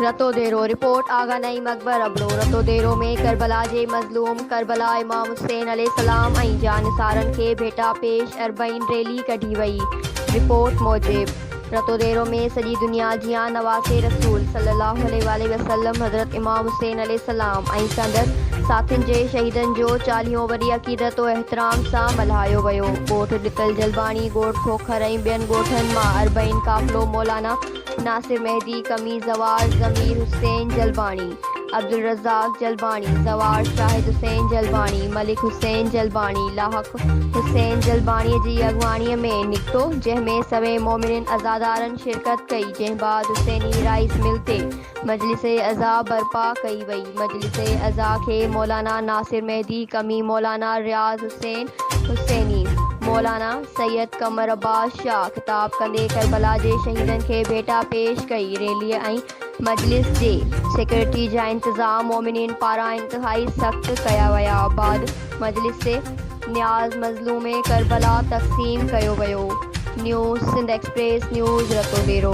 रतोदेरो report आगा नईम अकबर अबड़ो रतोदेरो में करबला जे मज़लूम करबला इमाम हुसैन अलैहिस्सलाम ऐं जानिसारनि खे भेटा पेश अरबईन रैली कढी वई। रिपोर्ट मूजिब रतोदेरो में सॼी दुनिया जियां नवासे रसूल सल्लल्लाहु अलैहि वसल्लम हज़रत इमाम हुसैन अलैहिस्सलाम ऐं संदसि साथियुनि जे शहीदनि जो 40हों वॾी अक़ीदत व एहतराम सां मल्हायो वियो। ॻोठ ॾितल जलबाणी ॻोठ खोखर ऐं ॿियनि ॻोठनि मां अरबईन काफ़िलो मौलाना नासिर मेहदी कमी ज़वार ज़मीर हुसैन जलबाणी अब्दुल रज़ाक जलबाणी ज़वार शाहिद हुसैन जलबाणी मलिक हुसैन जलबाणी लाहक हुसैन जलबाणीअ जी अॻुवाणीअ में निकितो, जंहिंमें सवे मोमिनिन अज़ादारनि शिरकत कई। जंहिं बाद हुसैनी राइस मिल ते मजलिस अज़ा बर्पा कई वई। मजलिस अज़ा खे मौलाना नासिर मेहदी कमी मौलाना रियाज़ हुसैन हुसैनी मौलाना सैयद कमर अब्बास शाह ख़िताब कंदे करबला जे शहीदनि खे भेटा पेश कई। रैलीअ ऐं मजलिस जे सिक्योरिटी जा इंतज़ाम मोमिनिन पारां इंतहाई सख़्त कया विया। बाद मजलिस से न्याज़ मज़लूम करबला तक़सीम कयो वियो। News Sindh express news रतोदेरो।